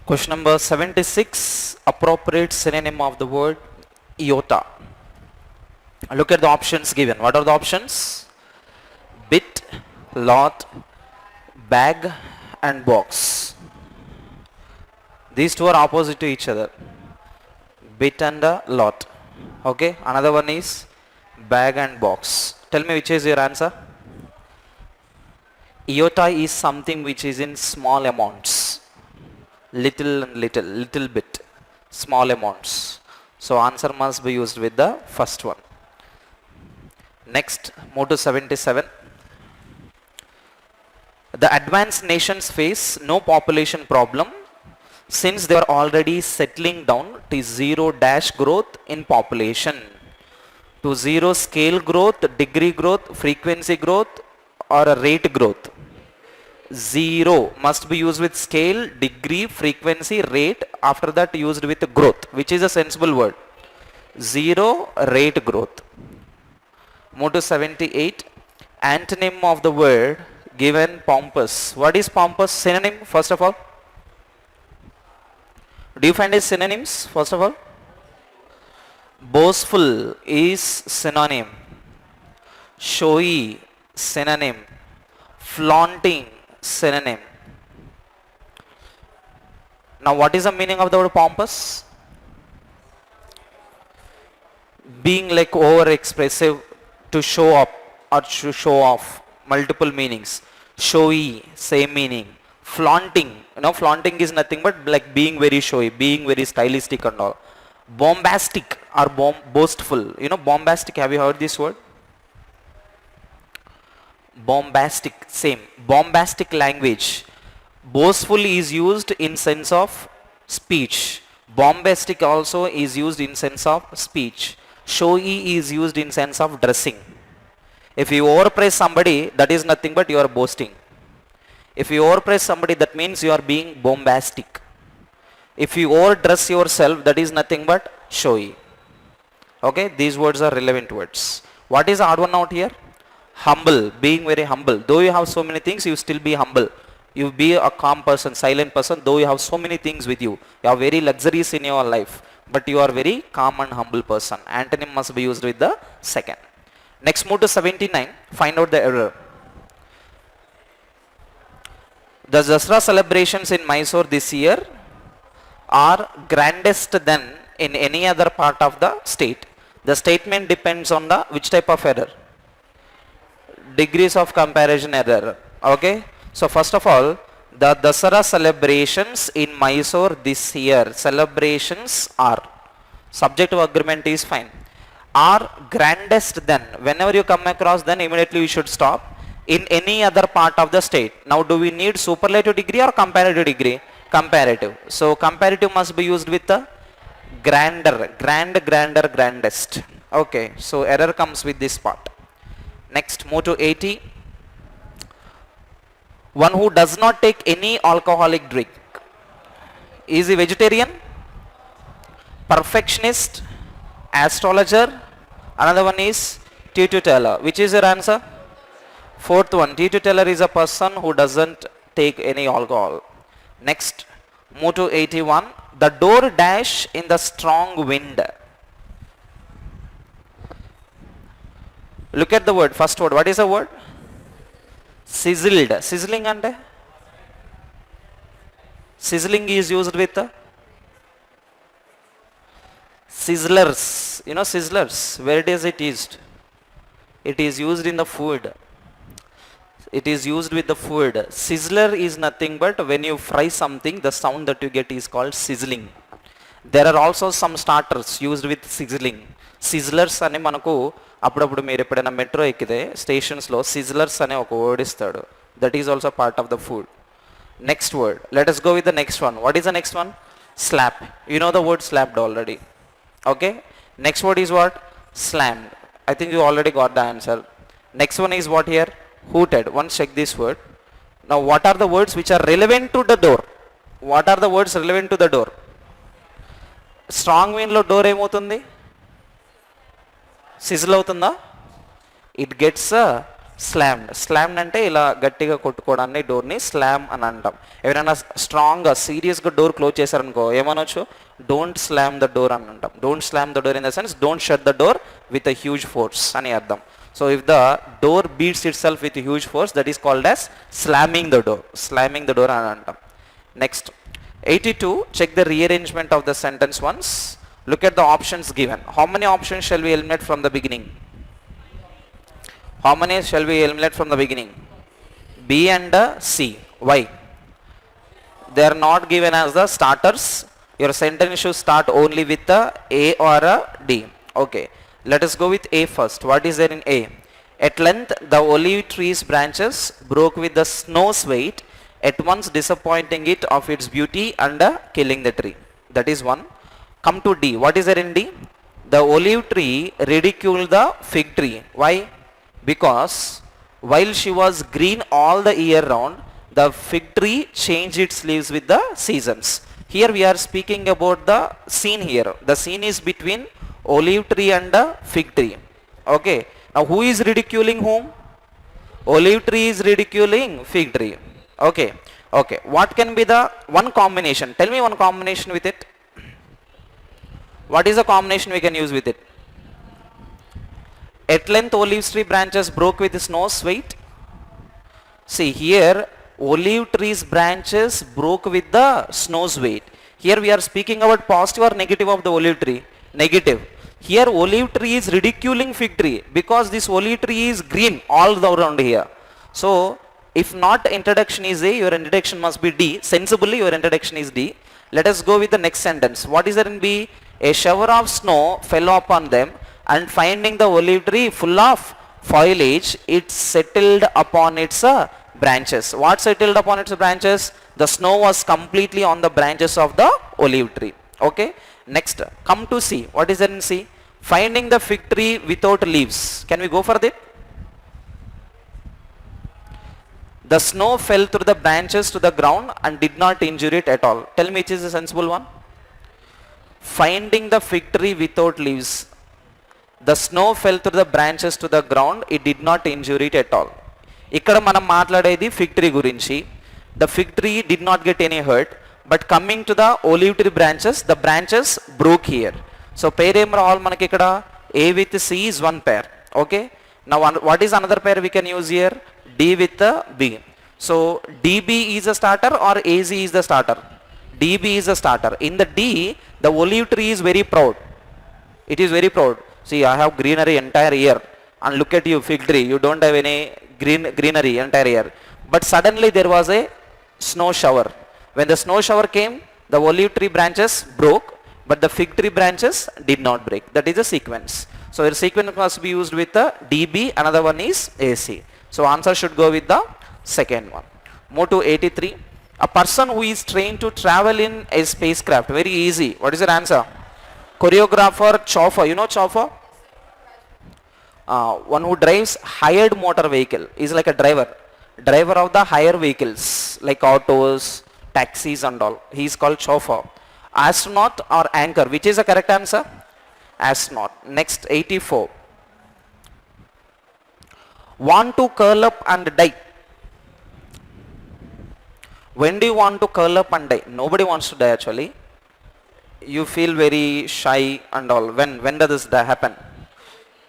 Question number 76, appropriate synonym of the word iota. Look at the options given. What are the options? Bit, lot, bag and box. These two are opposite to each other. Bit and a lot. Okay, another one is bag and box. Tell me which is your answer. Iota is something which is in small amounts. Little bit, small amounts. So answer must be used with the first one. Next, move to 77. The advanced nations face no population problem since they are already settling down to zero dash growth in population, to zero scale growth, degree growth, frequency growth or a rate growth. Zero must be used with scale, degree, frequency, rate. After that used with growth, which is a sensible word. Zero, rate, growth. Move to 78. Antonym of the word given, pompous. What is pompous? Synonym first of all. Do you find its synonyms first of all? Boastful is synonym. Showy, synonym. Flaunting, synonym. Now what is the meaning of the word pompous? Being like over expressive, to show up or to show off. Multiple meanings. Showy, same meaning. Flaunting, flaunting is nothing but like being very showy, being very stylistic and all. Bombastic or boastful. Bombastic, have you heard this word? Bombastic, same. Bombastic language. Boastful is used in sense of speech. Bombastic also is used in sense of speech. Showy is used in sense of dressing. If you overpraise somebody, that is nothing but you are boasting. If you overpraise somebody, that means you are being bombastic. If you overdress yourself, that is nothing but showy. Okay, these words are relevant words. What is the odd one out here? Humble, being very humble. Though you have so many things, you still be humble. You be a calm person, silent person, though you have so many things with you. You have very luxuries in your life, but you are very calm and humble person. Antonym must be used with the second. Next, move to 79. Find out the error. The Dasara celebrations in Mysore this year are grandest than in any other part of the state. The statement depends on the which type of error? Degrees of comparison error. Okay. So first of all, the Dasara celebrations in Mysore this year, celebrations are, subjective agreement is fine, are grandest than. Whenever you come across, then immediately you should stop. In any other part of the state. Now do we need superlative degree or comparative degree? Comparative. So comparative must be used with the grander, grander, grandest. Okay, so error comes with this part. Next, move to 80. One who does not take any alcoholic drink. Is he vegetarian? Perfectionist? Astrologer? Another one is teetotaler. Which is your answer? Fourth one, teetotaler is a person who doesn't take any alcohol. Next, move to 81. The door dash in the strong wind. Look at the word, first word. What is the word? Sizzled. Sizzling and sizzling is used with sizzlers. Sizzlers. Where is it used? It is used in the food. It is used with the food. Sizzler is nothing but when you fry something, the sound that you get is called sizzling. There are also some starters used with sizzling. Sizzlers ane manaku appudu meer eppudaina metro ekkide stations lo sizzlers ane oka word istadu. That is also part of the food. Next word. Let us go with the next one. What is the next one? Slap. You know the word slapped already. Okay. Next word is what? Slammed. I think you already got the answer. Next one is what here? Hooted. Once check this word. Now what are the words which are relevant to the door? What are the words relevant to the door? Strong wind lo door ఏమవుతుంది? Sizzle అవుతుందా? It gets స్లామ్డ్ అంటే ఇలా గట్టిగా కొట్టుకోవడాన్ని డోర్ని slam అని అంటాం. ఎవరైనా స్ట్రాంగ్గా సీరియస్గా డోర్ క్లోజ్ చేశారనుకో ఏమనొచ్చు, డోంట్ స్లామ్ ద డోర్ అని అంటాం. Don't slam the door in the sense don't shut the door with a huge force అని అర్థం. So if the door beats itself with huge force that is called as slamming the door అని అంటాం. Next 82, check the rearrangement of the sentence once. Look at the options given. How many options shall we eliminate from the beginning? How many shall we eliminate from the beginning? B and C. Why? They are not given as the starters. Your sentence should start only with the A or a D. Okay. Let us go with A first. What is there in A? At length, the olive tree's branches broke with the snow's weight, at once disappointing it of its beauty and killing the tree. That is one. Come to D. What is there in D? The olive tree ridiculed the fig tree. Why? Because while she was green all the year round, the fig tree changed its leaves with the seasons. Here we are speaking about the scene here. The scene is between olive tree and the fig tree. Okay. Now who is ridiculing whom? Olive tree is ridiculing fig tree. Okay. Okay. What can be the one combination? Tell me one combination with it. What is the combination we can use with it? At length olive tree branches broke with snow's weight. See here olive tree's branches broke with the snow's weight. Here we are speaking about positive or negative of the olive tree? Negative. Here olive tree is ridiculing fig tree because this olive tree is green all around here. So if not introduction is A, your introduction must be D. Sensibly your introduction is D. Let us go with the next sentence. What is there in B? A shower of snow fell upon them, and finding the olive tree full of foliage, it settled upon its branches. What settled upon its branches? The snow was completely on the branches of the olive tree. Okay. Next, come to C. What is there in C? Finding the fig tree without leaves. Can we go for that? The snow fell through the branches to the ground and did not injure it at all. Tell me which is the sensible one. Finding the fig tree without leaves. The snow fell through the branches to the ground. It did not injure it at all. ఇక్కడ మనం మాట్లాడేది fig tree గురించి. The fig tree did not get any hurt. But coming to the olive tree branches, the branches broke here. So pair ఏం రావాలి మనకి ఇక్కడ? A with C is one pair. Okay. Now what is another pair we can use here? D with B. So DB is a starter or AZ is the starter? DB is a starter. In the D, the olive tree is very proud. It is very proud. See, I have greenery entire year. And look at you, fig tree. You don't have any greenery entire year. But suddenly there was a snow shower. When the snow shower came, the olive tree branches broke, but the fig tree branches did not break. That is the sequence. So your sequence must be used with the DB. Another one is AC. So answer should go with the second one. Move to 83. A person who is trained to travel in a spacecraft. Very easy. What is your answer? Choreographer, chauffeur. You know chauffeur? One who drives hired motor vehicle is like a driver. Driver of the higher vehicles like autos, taxis and all. He is called chauffeur. Astronaut or anchor. Which is the correct answer? Astronaut. Next 84. Want to curl up and die. When do you want to curl up and die? Nobody wants to die actually. You feel very shy and all. When does this happen?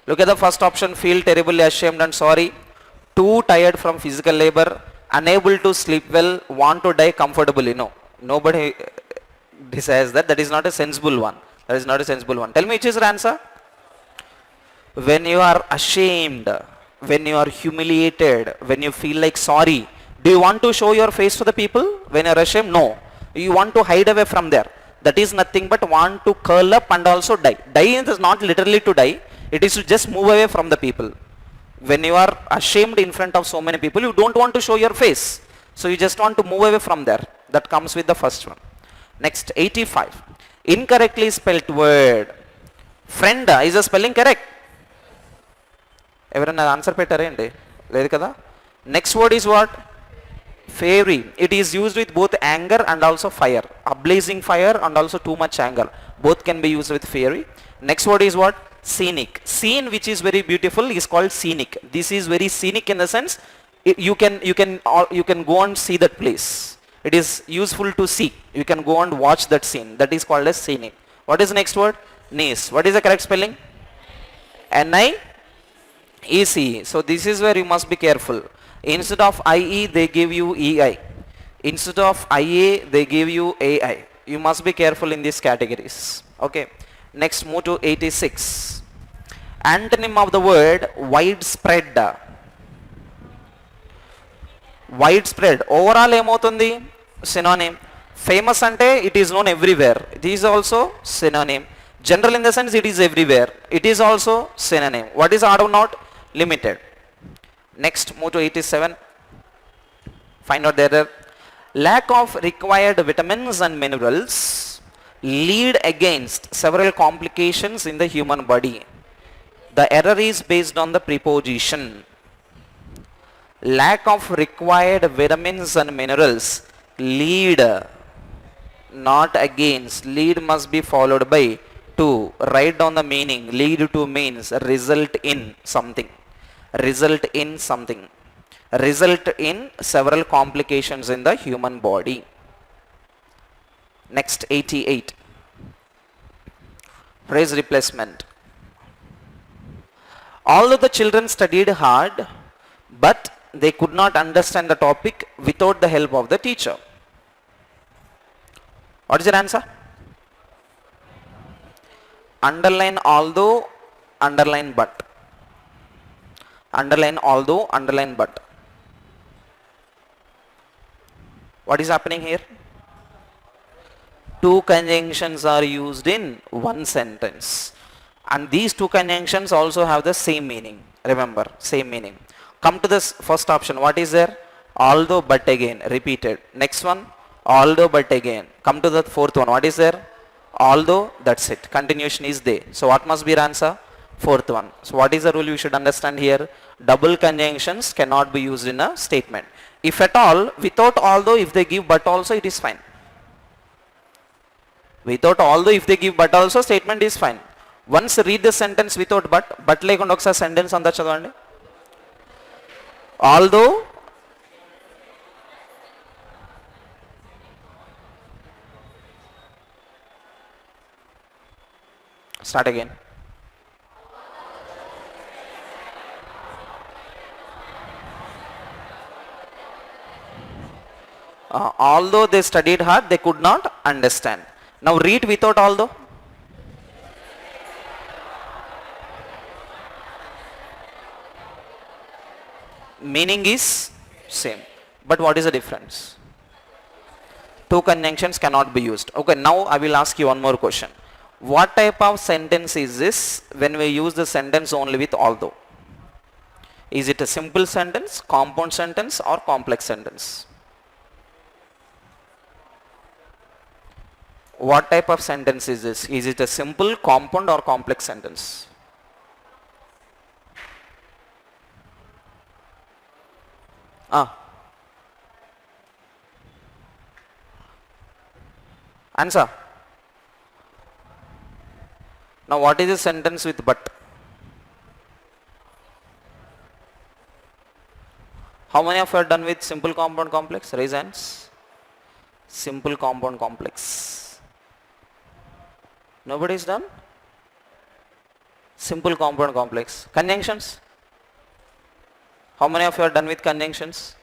Look at the first option. Feel terribly ashamed and sorry. Too tired from physical labor. Unable to sleep well. Want to die comfortably. No. Nobody desires that. That is not a sensible one. That is not a sensible one. Tell me which is your answer? When you are ashamed, when you are humiliated, when you feel like sorry, do you want to show your face to the people when you are ashamed? No. You want to hide away from there. That is nothing but want to curl up and also die. Die is not literally to die. It is to just move away from the people. When you are ashamed in front of so many people, you don't want to show your face. So you just want to move away from there. That comes with the first one. Next 85. Incorrectly spelled word. Friend, is the spelling correct? ఎవరైనా answer పెట్టారేంటి? లేదు కదా. Next word is what? Fiery. It is used with both anger and also fire. A blazing fire and also too much anger. Both can be used with fiery. Next word is what? Scenic. Scene which is very beautiful is called scenic. This is very scenic in the sense you can go and see that place. It is useful to see. You can go and watch that scene. That is called as scenic. What is the next word? Nice. What is the correct spelling? Niec. So this is where you must be careful. Instead of IE they give you EI. Instead of IA they give you AI. You must be careful in these categories. Okay. Next, move to 86. Antonym of the word widespread. Widespread. Overall ఏమవుతుంది? Synonym. Famous ante it is known everywhere. It is also synonym. General in the sense it is everywhere. It is also synonym. What is odd or not? Limited. Next, move to 87. Find out the error. Lack of required vitamins and minerals lead against several complications in the human body. The error is based on the preposition. Lack of required vitamins and minerals lead, not against. Lead must be followed by to. Write down the meaning. Lead to means result in something. Result in something. Result in several complications in the human body. Next, 88. Phrase replacement. Although the children studied hard, but they could not understand the topic without the help of the teacher. What is your answer? Underline although, underline but. Underline although, underline but. What is happening here? Two conjunctions are used in one sentence, and these two conjunctions also have the same meaning. Remember, same meaning. Come to this first option. What is there? Although but again, repeated. Next one, although but again. Come to the fourth one. What is there? Although, that's it. Continuation is there. So what must be your answer? Fourth one. So what is the rule you should understand here? Double conjunctions cannot be used in a statement. If at all, without although, if they give but also, it is fine. Without although, if they give but also, statement is fine. Once read the sentence without but lekunda oksa sentence anta chadavandi. Although, start again. Although they studied hard, they could not understand. Now read without although. Meaning is same, but what is the difference? Two conjunctions cannot be used. Okay, now I will ask you one more question. What type of sentence is this when we use the sentence only with although? Is it a simple sentence, compound sentence, or complex sentence? What type of sentence is this? Is it a simple, compound, or complex sentence? Answer. Now what is the sentence with but? How many of you are done with simple, compound, complex? Raise hands. Simple, compound, complex. Nobody is done? Simple, compound, complex. Conjunctions? How many of you are done with conjunctions?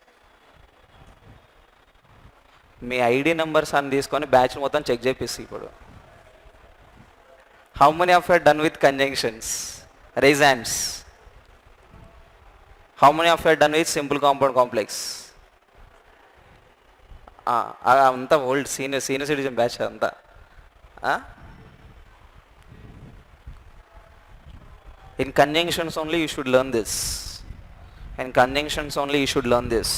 Me ID numbers అని తీసుకొని batch మొత్తం check చేపిస్తే ఇప్పుడు. How many of you are done with conjunctions? Raise hands. How many of you are done with simple, compound, complex? అంతా old senior citizen batch అంతా. In conjunctions only you should learn this. In conjunctions only you should learn this.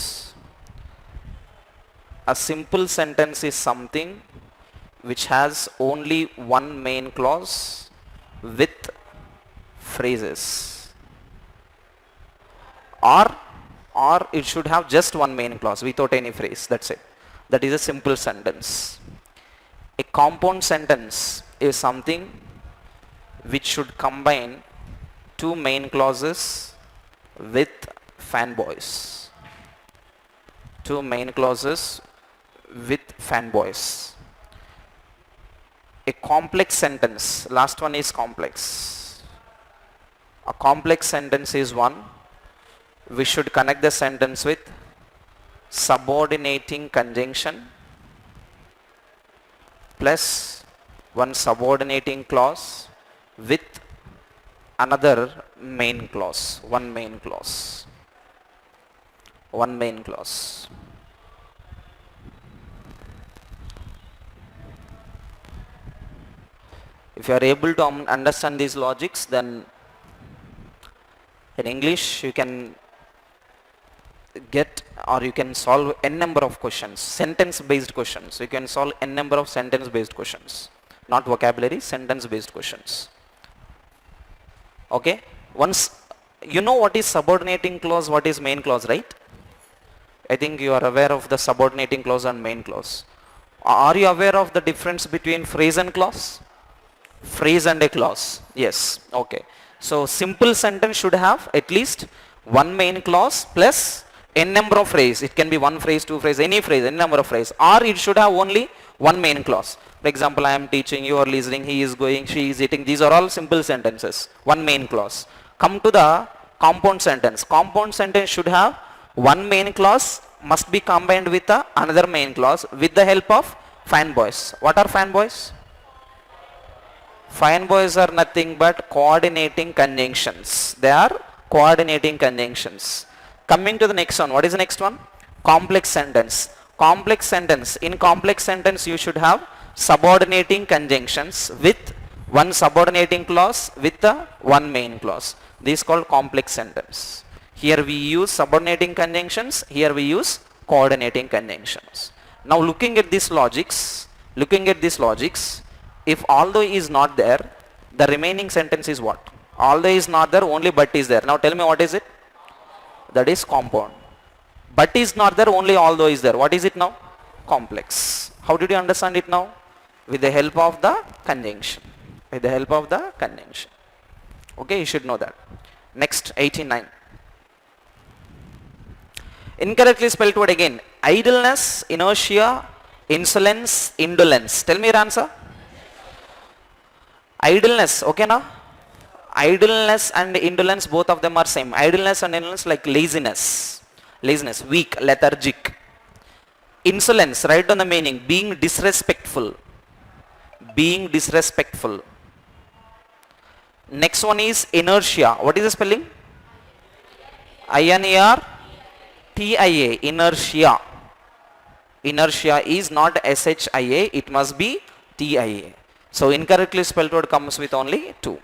A simple sentence is something which has only one main clause with phrases. Or it should have just one main clause without any phrase. That's it. That is a simple sentence. A compound sentence is something which should combine two main clauses with fanboys. Two main clauses with fanboys. A complex sentence, last one is complex. A complex sentence is one. We should connect the sentence with subordinating conjunction plus one subordinating clause with another main clause, one main clause. If you are able to understand these logics, then in English you can get or you can solve n number of questions, sentence based questions. You can solve n number of sentence based questions, not vocabulary, sentence based questions. Okay, once you know what is subordinating clause, what is main clause, right? I think you are aware of the subordinating clause and main clause. Are you aware of the difference between phrase and clause? Phrase and a clause, yes. Okay, so simple sentence should have at least one main clause plus n number of phrase. It can be one phrase, two phrase, any phrase, any number of phrase, or it should have only one main clause. For example, I am teaching, you are listening, he is going, she is eating. These are all simple sentences, one main clause. Come to the compound sentence. Compound sentence should have one main clause, must be combined with another main clause with the help of fanboys. What are fanboys? Fanboys are nothing but coordinating conjunctions. They are coordinating conjunctions. Coming to the next one. What is the next one? Complex sentence. Complex sentence. In complex sentence you should have subordinating conjunctions with one subordinating clause with one main clause. This is called complex sentence. Here we use subordinating conjunctions. Here we use coordinating conjunctions. Now looking at these logics, if although is not there, the remaining sentence is what? Although is not there, only but is there. Now tell me what is it? That is compound. But is not there, only although is there. What is it now? Complex. How did you understand it now? With the help of the conjunction. With the help of the conjunction. Okay, you should know that. Next, 89. Incorrectly spelled word again. Idleness, inertia, insolence, indolence. Tell me your answer. Idleness, okay now? Idleness and indolence, both of them are same. Idleness and indolence like laziness. Laziness, weak, lethargic. Insolence, write down the meaning. Being disrespectful. Being disrespectful. Next one is inertia. What is the spelling? I-N-E-R-T-I-A. Inertia. Inertia is not S-H-I-A. It must be T-I-A. So incorrectly spelled word comes with only 2.